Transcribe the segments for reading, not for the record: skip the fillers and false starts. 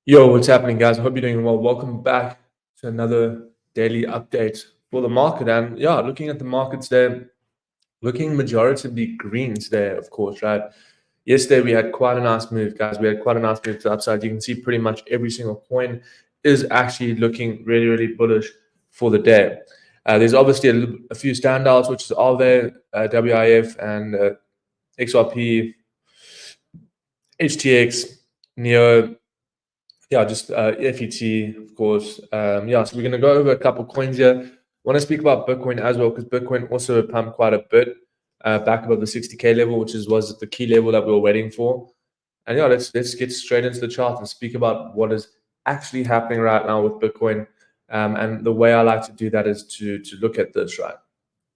Yo, what's happening, guys? I hope you're doing well. Welcome back to another daily update for the market. And yeah, looking at the market today, looking majoritively green today, of course, right? Yesterday we had quite a nice move, guys. We had quite a nice move to the upside. You can see pretty much every single coin is actually looking really, really bullish for the day. There's obviously a few standouts, which is Alve, WIF, and XRP, HTX, Neo. Yeah, just FET, of course. Yeah, so we're going to go over a couple coins here. I want to speak about Bitcoin as well, because Bitcoin also pumped quite a bit back above the 60K level, which was the key level that we were waiting for. And yeah, let's get straight into the chart and speak about what is actually happening right now with Bitcoin. And the way I like to do that is to look at this, right?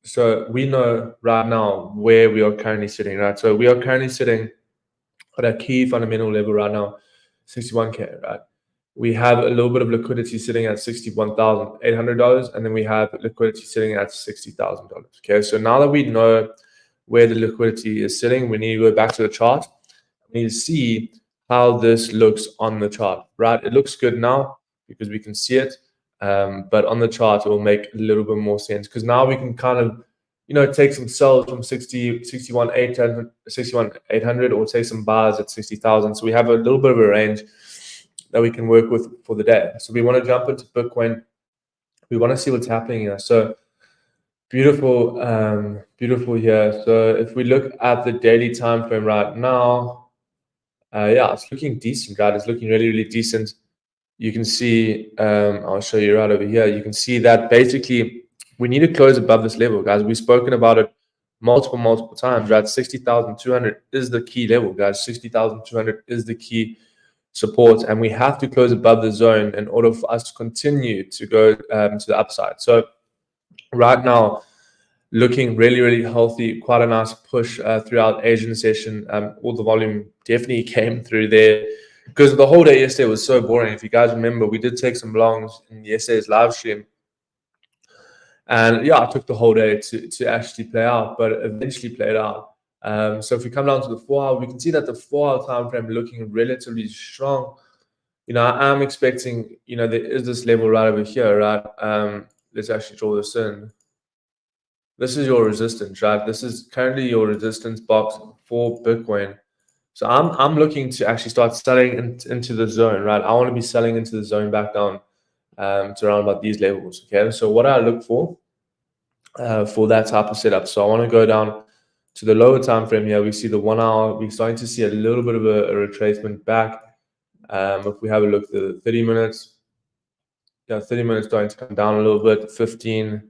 So we know right now where we are currently sitting, right? So we are currently sitting at a key fundamental level right now, 61K, right? We have a little bit of liquidity sitting at $61,800, and then we have liquidity sitting at $60,000. Okay, so now that we know where the liquidity is sitting, we need to go back to the chart. We need to see how this looks on the chart, right? It looks good now because we can see it, but on the chart, it will make a little bit more sense because now we can kind of take some sells from 61,800 or take some buys at 60,000. So we have a little bit of a range that we can work with for the day. So we want to jump into Bitcoin. We want to see what's happening here. So beautiful, beautiful here. So if we look at the daily time frame right now, yeah, it's looking decent, right? It's looking really, really decent. You can see, I'll show you right over here. You can see that basically we need to close above this level, guys. We've spoken about it multiple times, right? 60,200 is the key level, guys. 60,200 is the key support, and we have to close above the zone in order for us to continue to go to the upside. So right now, looking really, really healthy, quite a nice push throughout Asian session. All the volume definitely came through there because the whole day yesterday was so boring. If you guys remember, we did take some longs in yesterday's live stream. And yeah, it took the whole day to actually play out, but eventually played out. So if we come down to the 4 hour, we can see that the 4 hour time frame looking relatively strong. I'm expecting, there is this level right over here, right? Let's actually draw this in. This is your resistance, right? This is currently your resistance box for Bitcoin. So I'm looking to actually start selling into the zone, right? I want to be selling into the zone back down to around about these levels. Okay, so what I look for that type of setup. So I want to go down to the lower time frame here. We see the 1 hour. We're starting to see a little bit of a retracement back. If we have a look at the 30 minutes, yeah, 30 minutes starting to come down a little bit. 15.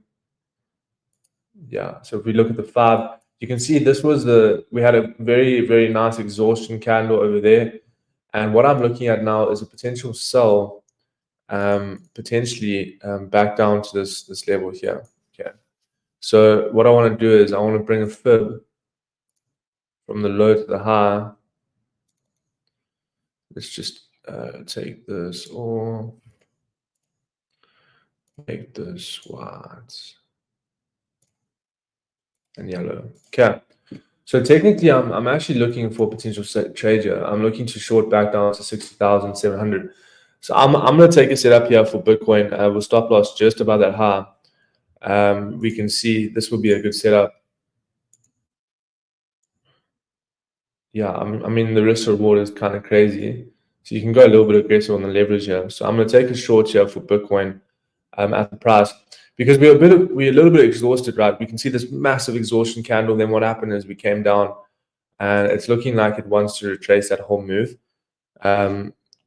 Yeah, so if we look at the 5, you can see we had a very, very nice exhaustion candle over there. And what I'm looking at now is a potential sell, potentially back down to this level here. Okay. So what I want to do is I want to bring a fib from the low to the high. Let's just take this or make this white and yellow. Okay. So technically, I'm actually looking for potential trade here. I'm looking to short back down to 60,700. So I'm going to take a setup here for Bitcoin. We'll stop loss just about that high. We can see this will be a good setup. Yeah, I mean the risk reward is kind of crazy. So you can go a little bit aggressive on the leverage here. So I'm going to take a short here for Bitcoin at the price because we're a little bit exhausted, right? We can see this massive exhaustion candle. Then what happened is we came down, and it's looking like it wants to retrace that whole move.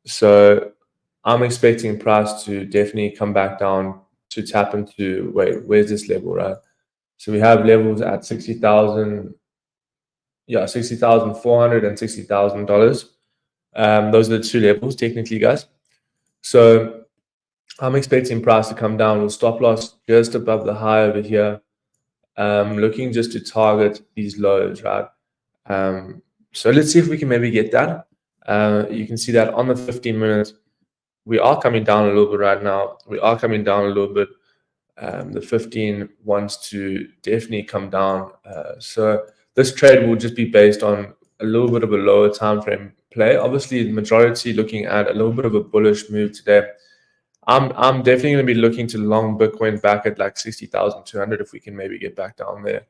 So I'm expecting price to definitely come back down to tap into where's this level, right? So we have levels at 60,000. Yeah, 60,400 and $60,000. Those are the two levels technically, guys. So I'm expecting price to come down with stop loss just above the high over here. Looking just to target these lows, right? So let's see if we can maybe get that. You can see that on the 15 minutes, we are coming down a little bit right now. We are coming down a little bit. The 15 wants to definitely come down. So this trade will just be based on a little bit of a lower time frame play. Obviously, the majority looking at a little bit of a bullish move today. I'm definitely going to be looking to long Bitcoin back at like 60,200 if we can maybe get back down there.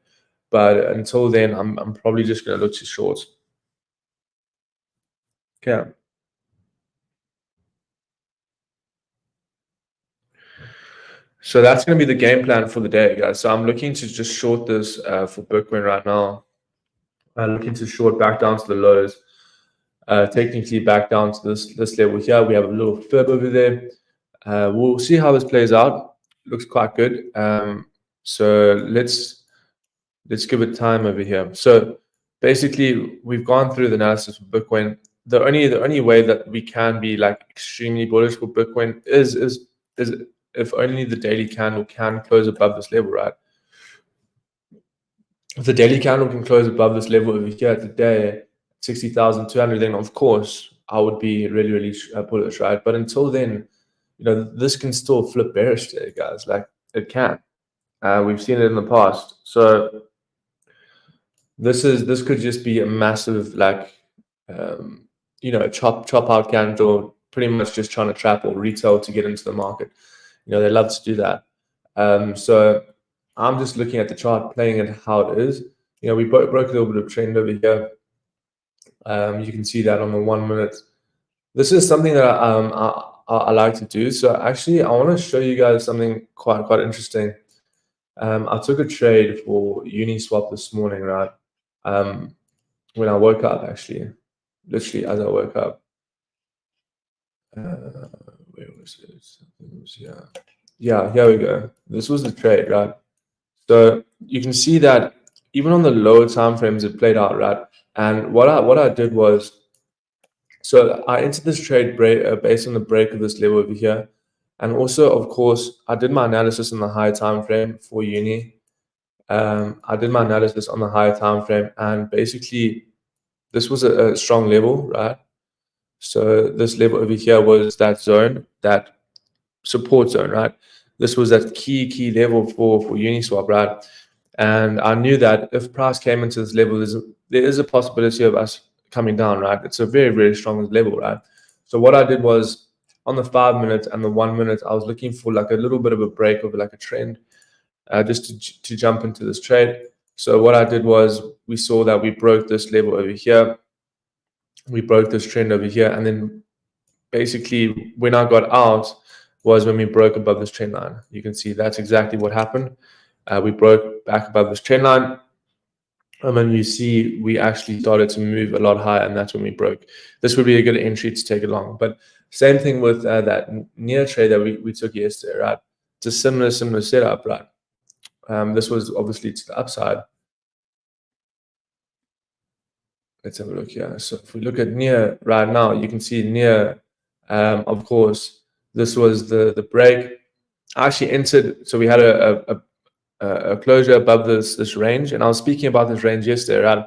But until then, I'm probably just going to look to short. Okay. So that's going to be the game plan for the day, guys. So I'm looking to just short this for Bitcoin right now. Looking to short back down to the lows. Technically back down to this level here. We have a little fib over there. We'll see how this plays out. Looks quite good. So let's give it time over here. So basically, we've gone through the analysis of Bitcoin. The only way that we can be like extremely bullish for Bitcoin is if only the daily candle can close above this level, right? If the daily candle can close above this level over here today, 60,200, then of course I would be really, really bullish, right? But until then, this can still flip bearish today, guys. Like it can. We've seen it in the past. So this could just be a massive chop out candle, pretty much just trying to trap or retail to get into the market. They love to do that. So I'm just looking at the chart, playing it how it is. We broke a little bit of trend over here. You can see that on the 1 minute. This is something that I like to do. So actually, I want to show you guys something quite interesting. I took a trade for Uniswap this morning, right? When I woke up, actually, literally as I woke up. Where was it? It was, yeah, here we go. This was the trade, right? So you can see that even on the lower time frames, it played out, right? And what I did was, so I entered this trade based on the break of this level over here. And also, of course, I did my analysis in the high time frame for Uni. I did my analysis on the high time frame, and basically, this was a strong level, right? So this level over here was that zone, that support zone, right? This was that key level for Uniswap, right? And I knew that if price came into this level, there is a possibility of us coming down, right? It's a very, very strong level, right? So what I did was on the 5 minutes and the 1 minute, I was looking for like a little bit of a break of like a trend, just to jump into this trade. So what I did was we saw that we broke this level over here. We broke this trend over here. And then basically when I got out was when we broke above this trend line. You can see that's exactly what happened. We broke back above this trend line. And then you see we actually started to move a lot higher, and that's when we broke. This would be a good entry to take along. But same thing with that near trade that we took yesterday, right? It's a similar setup, right? This was obviously to the upside. Let's have a look here. So if we look at near right now, you can see near, of course, this was the break. I actually entered, so we had a closure above this range, and I was speaking about this range yesterday, right?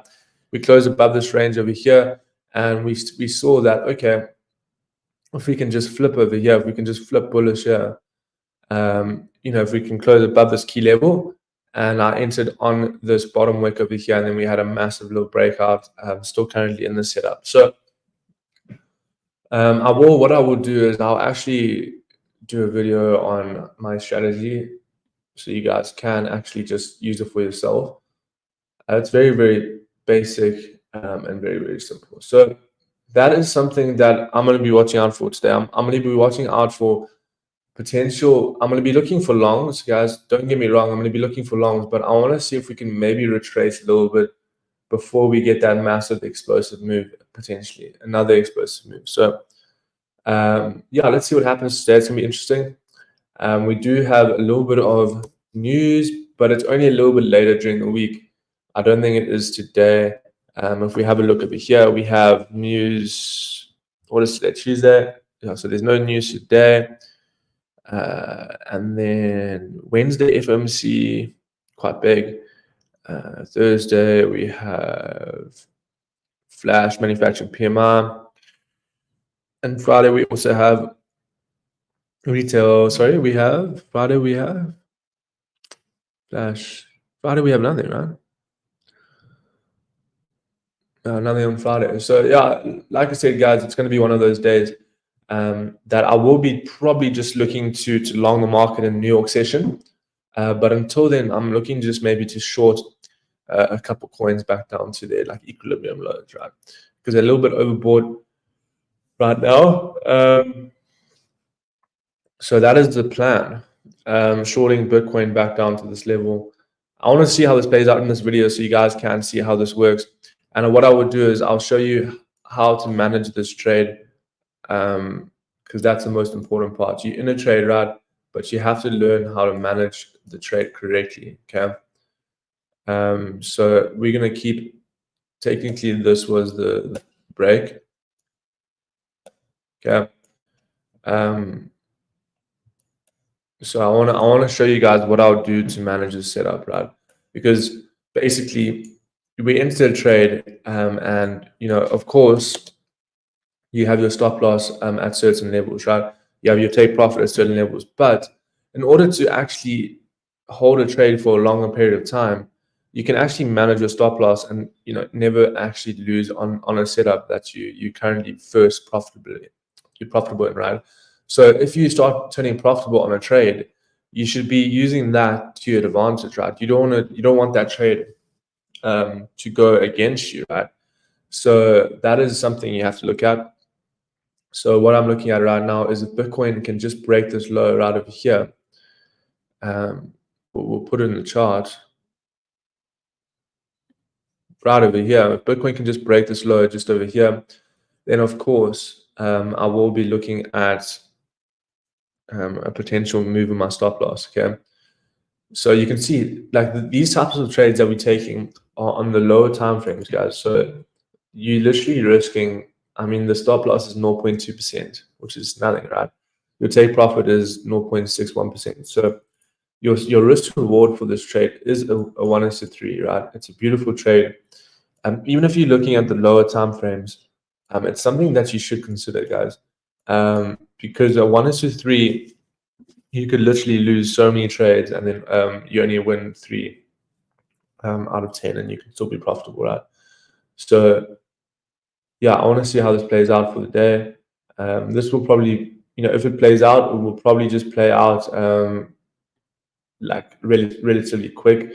We closed above this range over here, and we saw that, okay, if we can just flip over here, if we can just flip bullish here, if we can close above this key level, and I entered on this bottom wick over here, and then we had a massive little breakout, still currently in the setup. So what I will do is I'll actually do a video on my strategy so you guys can actually just use it for yourself. It's very, very basic and very, very simple. So that is something that I'm going to be watching out for today. I'm going to be watching out for potential. I'm going to be looking for longs, guys. Don't get me wrong. I'm going to be looking for longs, but I want to see if we can maybe retrace a little bit before we get that massive explosive move, potentially another explosive move. So yeah, let's see what happens today. It's going to be interesting. We do have a little bit of news, but it's only a little bit later during the week. I don't think it is today. If we have a look over here, we have news. What is today? Tuesday. Yeah, so there's no news today. And then Wednesday, FMC, quite big. Thursday, we have Flash Manufacturing PMI. And Friday, we also have retail. Sorry, Friday, we have Flash. Friday, we have nothing, right? Nothing on Friday. So yeah, like I said, guys, it's going to be one of those days that I will be probably just looking to long the market in New York session. But until then, I'm looking just maybe to short a couple coins back down to their like equilibrium lows, right? Because they're a little bit overbought right now. So that is the plan. Shorting Bitcoin back down to this level. I want to see how this plays out in this video so you guys can see how this works. And what I would do is I'll show you how to manage this trade, because that's the most important part. You're in a trade, right? But you have to learn how to manage the trade correctly, okay? So we're going to keep, technically this was the break, okay? So I want to show you guys what I'll do to manage this setup, right? Because basically we enter a trade, and of course you have your stop loss at certain levels, right? You have your take profit at certain levels, but in order to actually hold a trade for a longer period of time, you can actually manage your stop loss and never actually lose on a setup that you currently you're profitable in, right? So if you start turning profitable on a trade, you should be using that to your advantage, right? You don't want that trade to go against you, right? So that is something you have to look at. So what I'm looking at right now is if Bitcoin can just break this low right over here. We'll put it in the chart. Right over here, if Bitcoin can just break this low just over here, then of course I will be looking at a potential move in my stop loss. Okay, so you can see like these types of trades that we're taking are on the lower time frames, guys. So you literally risking, I mean, the stop loss is 0.2%, which is nothing, right? Your take profit is 0.61%. So your risk to reward for this trade is a 1:3, right? It's a beautiful trade. Even if you're looking at the lower time frames, it's something that you should consider, guys. Because a 1:3, you could literally lose so many trades, and then you only win 3 out of 10, and you can still be profitable, right? So yeah, I want to see how this plays out for the day. This will probably, if it plays out, it will probably just play out like relatively quick.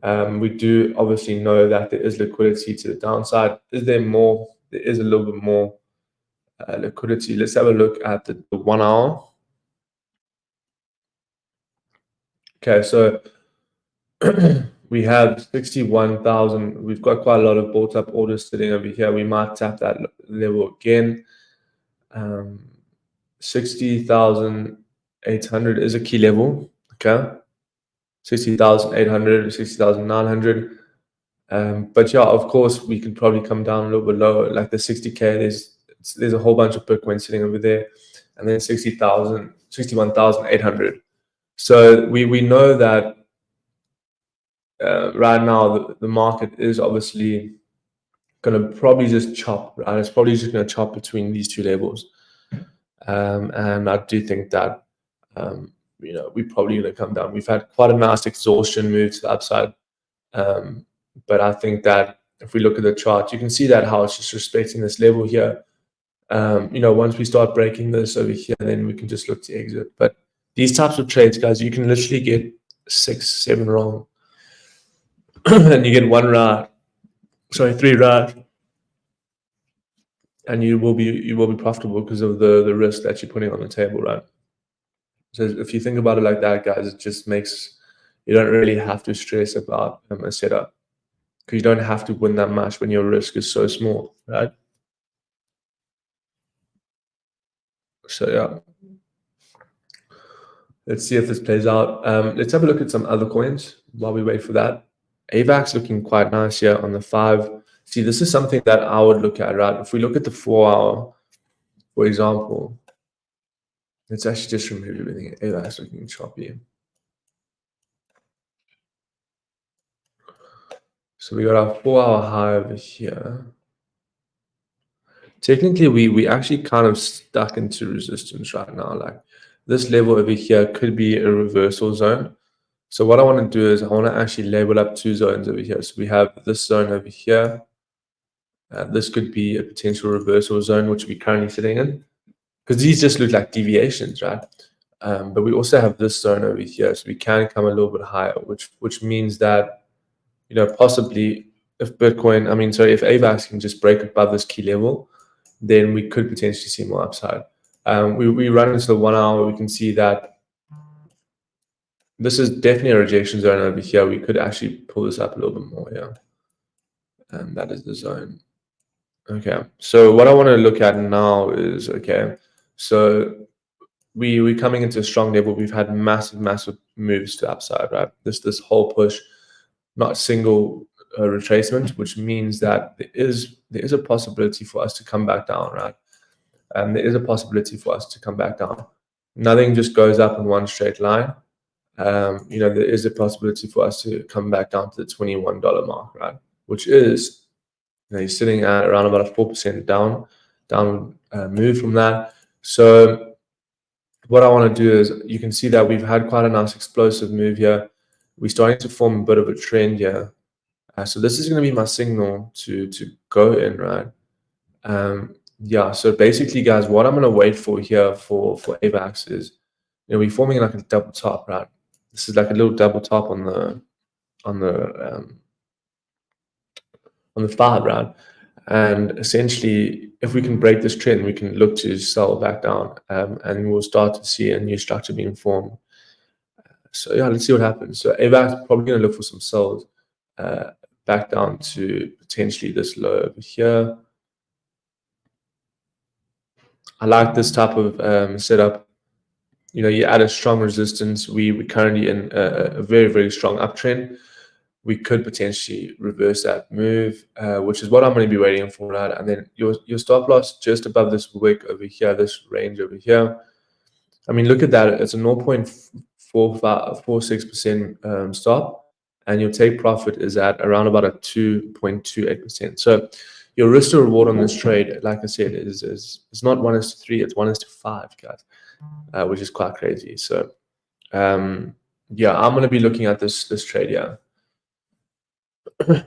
We do obviously know that there is liquidity to the downside. Is there more? There is a little bit more liquidity. Let's have a look at the 1 hour. Okay, so we have 61,000. We've got quite a lot of bought up orders sitting over here. We might tap that level again. 60,800 is a key level. Okay, 60,800, 60,900. But yeah, of course, we can probably come down a little bit lower, like the 60K. There's a whole bunch of Bitcoin sitting over there, and then 60,000, 61,800. So we know that right now the market is obviously going to probably just chop, right? It's probably just going to chop between these two levels, and I do think that we're probably going to come down. We've had quite a nice exhaustion move to the upside. But I think that if we look at the chart, you can see that how it's just respecting this level here. Once we start breaking this over here, then we can just look to exit. But these types of trades, guys, you can literally get 6, 7 wrong, and you get 1 right. Sorry, 3 right, and you will be profitable because of the risk that you're putting on the table, right? So if you think about it like that, guys, it just makes you don't really have to stress about a setup, because you don't have to win that much when your risk is so small, right? So yeah, let's see if this plays out. Let's have a look at some other coins while we wait for that. AVAX looking quite nice here on the 5. See, this is something that I would look at, right? If we look at the 4 hour, for example, let's actually just remove everything. AVAX looking choppy. So we got our 4 hour high over here. Technically, we actually kind of stuck into resistance right now. Like this level over here could be a reversal zone. So what I want to do is I want to actually label up 2 zones over here. So we have this zone over here, This could be a potential reversal zone, which we're currently sitting in, because these just look like deviations, right? But we also have this zone over here, so we can come a little bit higher, which means that, you know, possibly if Bitcoin, I mean, sorry, if AVAX can just break above this key level, then we could potentially see more upside. We run into the 1 hour, we can see that this is definitely a rejection zone over here. We could actually pull this up a little bit more, yeah. And that is the zone. Okay, so what I want to look at now is, okay, so we're coming into a strong level. We've had massive moves to upside, right? This whole push, not a single retracement, which means that there is a possibility for us to come back down, right? And there is a possibility for us to come back down. Nothing just goes up in one straight line. You know, there is a possibility for us to come back down to the $21 mark, right? Which is, you know, you're sitting at around about a 4% down move from that. So what I want to do is, you can see that we've had quite a nice explosive move here. We're starting to form a bit of a trend here. So this is going to be my signal to go in, right? Yeah, so basically, guys, what I'm going to wait for here for AVAX is, you know, we're forming like a double top, right? This is like a little double top on the on the 5, right? And essentially, if we can break this trend, we can look to sell back down, and we'll start to see a new structure being formed. So yeah, let's see what happens. So AVAX is probably going to look for some sells back down to potentially this low over here. I like this type of setup. You know, you add a strong resistance. We're currently in a very strong uptrend. We could potentially reverse that move, which is what I'm going to be waiting for, right? And then your stop loss just above this wick over here, this range over here. I mean, look at that. It's a 0.46% stop, and your take profit is at around about a 2.28%. So your risk to reward on this trade, like I said, is not 1:3, it's 1:5, guys, which is quite crazy. So yeah, I'm going to be looking at this trade here.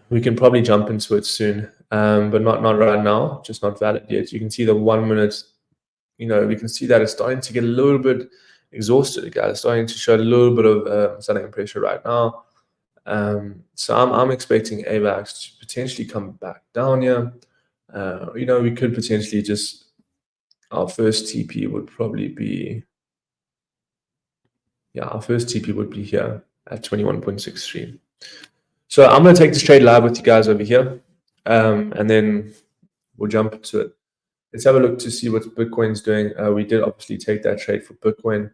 We can probably jump into it soon, but not right now, just not valid yet. You can see the 1 minute, you know, we can see that it's starting to get a little bit exhausted, guys. It's starting to show a little bit of selling pressure right now. So I'm expecting AVAX to potentially come back down here. You know, we could potentially just, our first TP would probably be, yeah, our first TP would be here at 21.63. So I'm going to take this trade live with you guys over here, and then we'll jump into it. Let's have a look to see what Bitcoin's doing. We did obviously take that trade for Bitcoin.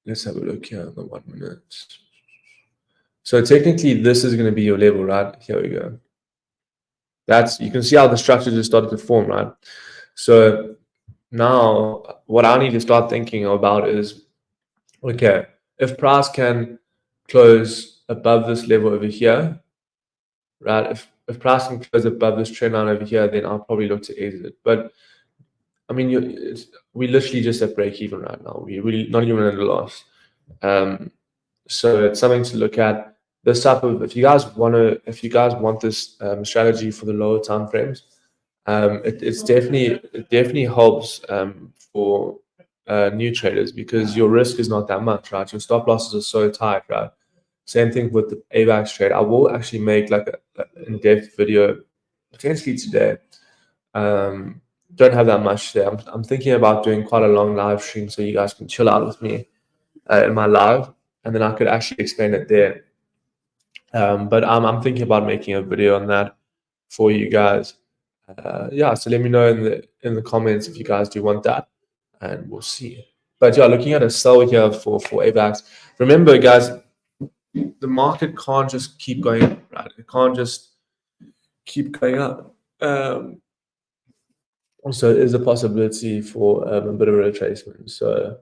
Let's have a look here on the 1 minute. So technically, this is going to be your level, right? Here we go. That's, you can see how the structure just started to form, right? So now what I need to start thinking about is, okay, if price can close above this level over here, right? If price can close above this trend line over here, then I'll probably look to exit. But I mean, we literally just at break even right now. We really not even at a loss. So it's something to look at. This type of, if you guys want this strategy for the lower time frames, it definitely helps for new traders, because your risk is not that much, right? Your stop losses are so tight, right? Same thing with the AVAX trade. I will actually make like a in-depth video potentially today. Don't have that much today. I'm thinking about doing quite a long live stream so you guys can chill out with me in my live, and then I could actually explain it there. But I'm thinking about making a video on that for you guys. Yeah, so let me know in the comments if you guys do want that, and we'll see. But yeah, looking at a sell here for AVAX. Remember, guys, the market can't just keep going up, right? It can't just keep going up. So it is a possibility for a bit of a retracement. So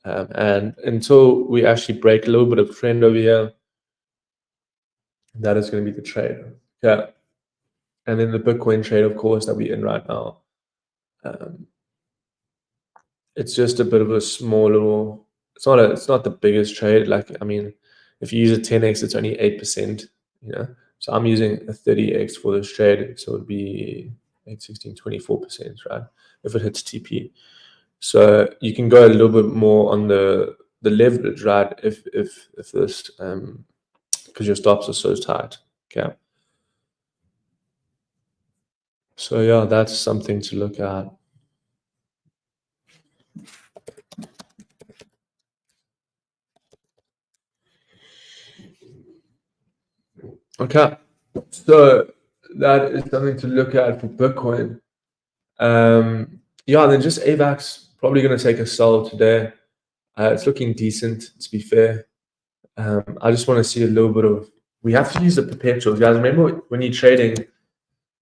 and until we actually break a little bit of trend over here, that is going to be the trade. Yeah. And then the Bitcoin trade, of course, that we're in right now. It's just a bit of a small little, it's not the biggest trade. Like, I mean, if you use a 10x, it's only 8%, you know. So I'm using a 30x for this trade, so it would be 8, 16, 24%, right? If it hits TP. So you can go a little bit more on the leverage, right? If this because your stops are so tight. Okay. So yeah, that's something to look at. Okay. So that is something to look at for Bitcoin. Yeah, then just AVAX probably going to take a sell today. It's looking decent, to be fair. I just want to see a little bit of. We have to use the perpetuals, guys. Remember when you're trading,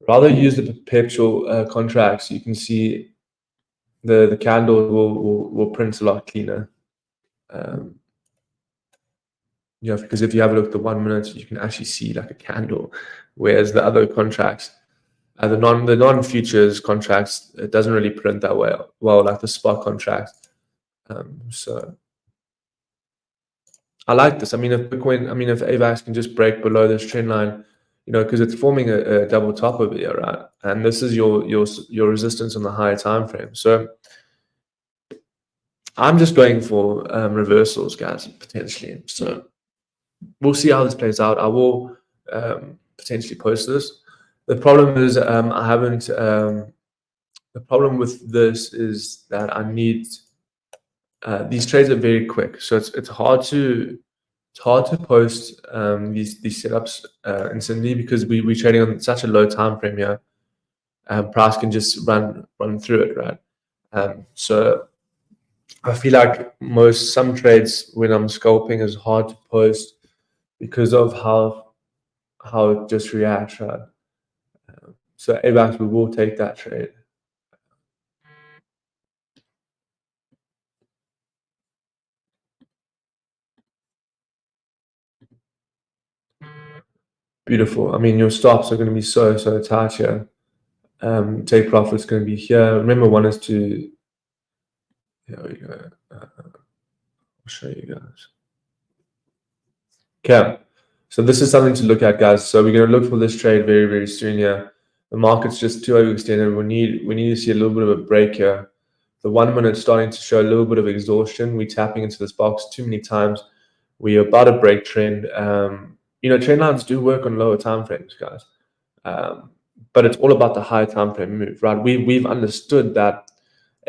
rather use the perpetual contracts. You can see the candle will print a lot cleaner. Yeah, because if you have a look at the 1 minute, you can actually see like a candle, whereas the other contracts, the non futures contracts, it doesn't really print that well like the spot contracts. So I like this. I mean, if AVAX can just break below this trend line, because it's forming a double top over here, right? And this is your resistance on the higher time frame. So I'm just going for reversals, guys, potentially. So we'll see how this plays out. I will potentially post this. The problem is I haven't. The problem with this is that I need. These trades are very quick, so it's hard to post these setups instantly because we're trading on such a low time frame here. Price can just run through it, right? So I feel like some trades when I'm scalping is hard to post because of how it just reacts, right? So AVAX, we will take that trade. Beautiful. I mean, your stops are going to be so tight here. Take profit's going to be here. Remember, one is to. Here we go. I'll show you guys. Okay, so this is something to look at, guys. So we're going to look for this trade very soon here. The market's just too overextended. We need to see a little bit of a break here. The 1 minute starting to show a little bit of exhaustion. We're tapping into this box too many times. We're about to break trend. Trend lines do work on lower time frames, guys. But it's all about the higher time frame move, right? We've understood that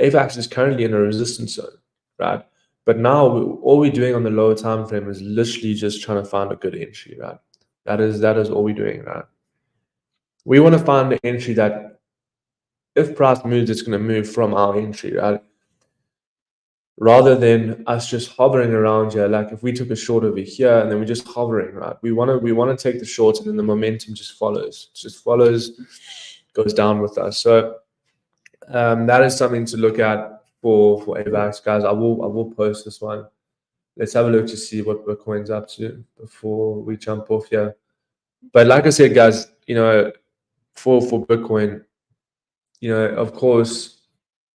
AVAX is currently in a resistance zone, right? But now all we're doing on the lower time frame is literally just trying to find a good entry, right? That is all we're doing, right? We want to find an entry that if price moves, it's going to move from our entry, right? Rather than us just hovering around here. Like if we took a short over here and then we're just hovering, right? We want to take the shorts and then the momentum just follows. It just follows, goes down with us. So that is something to look at for AVAX, guys. I will post this one. Let's have a look to see what Bitcoin's up to before we jump off here. But like I said, guys, for Bitcoin, of course,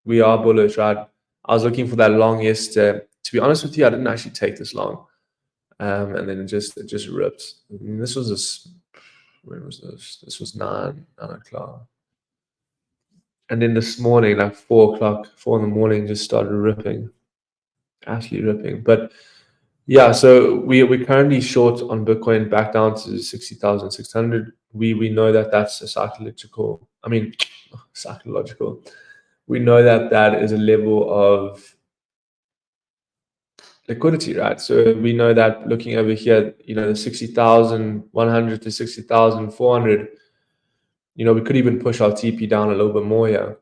we are bullish, right? I was looking for that long yesterday. To be honest with you, I didn't actually take this long, and then it just ripped. I mean, this was when was this? This was 9 o'clock, and then this morning, like 4 in the morning, just started ripping, absolutely ripping. But yeah, so we're currently short on Bitcoin, back down to 60,600. We know that that's a psychological. I mean, psychological. We know that is a level of liquidity, right? So we know that looking over here, the 60,100 to 60,400, we could even push our TP down a little bit more here,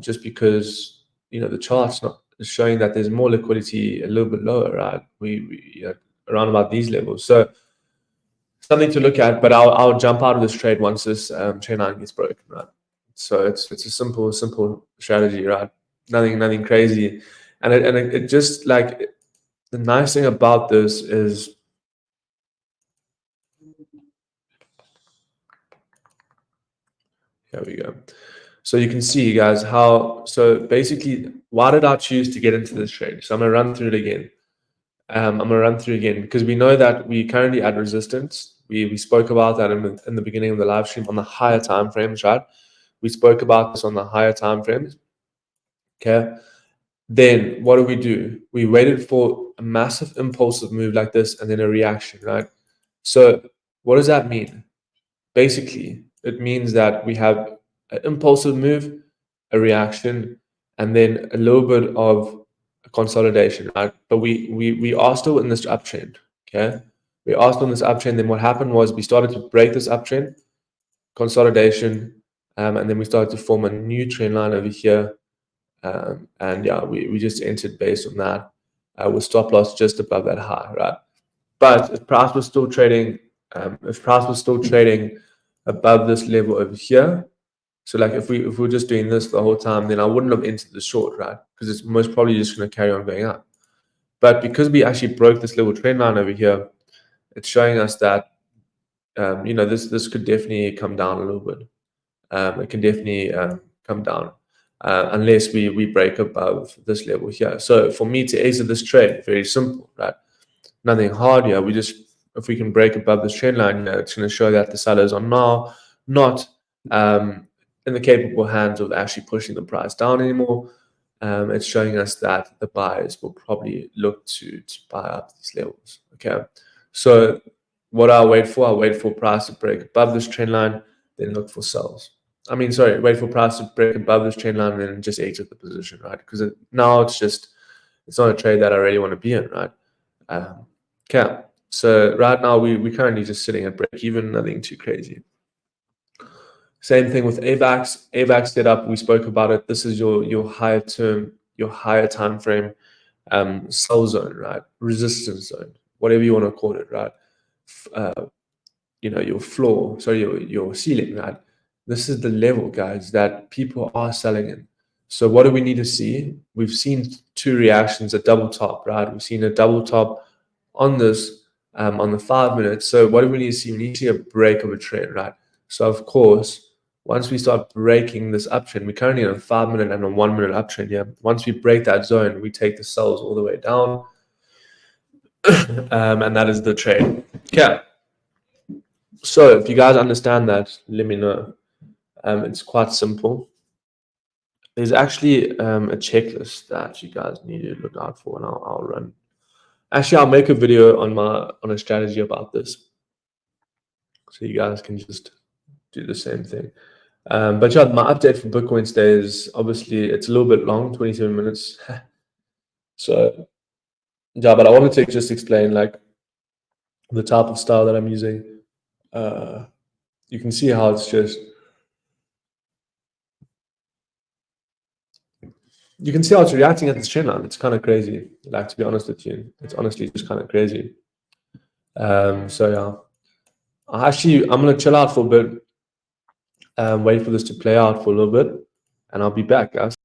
just because the chart's not showing that there's more liquidity a little bit lower, right? We around about these levels. So something to look at, but I'll jump out of this trade once this trend line gets broken, right? So it's a simple strategy, right? Nothing crazy, and it just like the nice thing about this is here we go. So you can see, guys, so basically, why did I choose to get into this trade? So I'm gonna run through it again. I'm gonna run through again because we know that we currently at resistance. We spoke about that in the beginning of the live stream on the higher time frames, right? We spoke about this on the higher time frames. Okay. Then what do? We waited for a massive impulsive move like this and then a reaction, right? So what does that mean? Basically, it means that we have an impulsive move, a reaction, and then a little bit of a consolidation, right? But we are still in this uptrend, okay? We are still in this uptrend. Then what happened was we started to break this uptrend, consolidation, and then we started to form a new trend line over here. And yeah, we just entered based on that with stop loss just above that high, right? But if price was still trading, above this level over here, so like if we're just doing this the whole time, then I wouldn't have entered the short, right? Because it's most probably just going to carry on going up. But because we actually broke this little trend line over here, it's showing us that this could definitely come down a little bit. It can definitely come down unless we break above this level here. So for me to exit this trade, very simple, right? Nothing hard here. If we can break above this trend line, it's going to show that the sellers are now not in the capable hands of actually pushing the price down anymore. It's showing us that the buyers will probably look to buy up these levels. Okay, so what I wait for? I wait for price to break above this trend line, then look for sells. Wait for price to break above this trend line and then just exit the position, right? Because now it's not a trade that I really want to be in, right? Okay, so right now we're currently just sitting at break even, nothing too crazy. Same thing with AVAX. AVAX setup, we spoke about it. This is your higher term, your higher time frame sell zone, right? Resistance zone, whatever you want to call it, right? Your floor, sorry, your ceiling, right? This is the level, guys, that people are selling in. So what do we need to see? We've seen two reactions, a double top, right? We've seen a double top on this on the 5 minutes. So what do we need to see? We need to see a break of a trend, right? So of course, once we start breaking this uptrend, we're currently on a 5 minute and a 1 minute uptrend. Yeah. Once we break that zone, we take the sells all the way down. And that is the trade. Okay. So if you guys understand that, let me know. It's quite simple. There's actually a checklist that you guys need to look out for, and I'll run. Actually, I'll make a video on a strategy about this, so you guys can just do the same thing. But yeah, my update for Bitcoin today is obviously it's a little bit long, 27 minutes. So yeah, but I wanted to just explain like the type of style that I'm using. You can see how it's just. You can see how it's reacting at this trend line. It's kind of crazy. Like, to be honest with you, it's honestly just kind of crazy. So yeah, I'm gonna chill out for a bit, wait for this to play out for a little bit, and I'll be back, guys.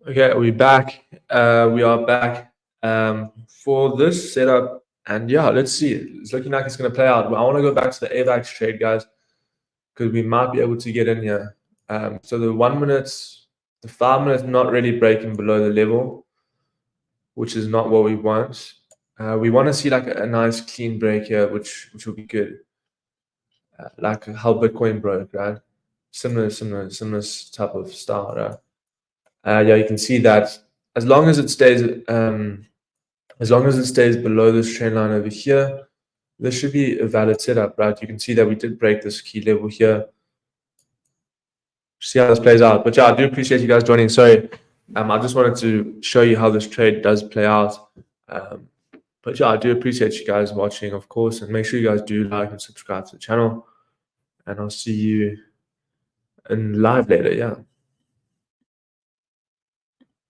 Okay, we're back. We are back for this setup, and yeah, let's see. It's looking like it's going to play out. I want to go back to the AVAX trade, guys, because we might be able to get in here. So the 1 minute, the 5 minutes, not really breaking below the level, which is not what we want. We want to see like a nice clean break here, which will be good. Like how Bitcoin broke, right? Similar type of style, right? Yeah, you can see that as long as it stays below this trend line over here, this should be a valid setup, right? You can see that we did break this key level here. See how this plays out. But yeah, I do appreciate you guys joining. Sorry, I just wanted to show you how this trade does play out. But yeah, I do appreciate you guys watching, of course, and make sure you guys do like and subscribe to the channel. And I'll see you in live later. Yeah.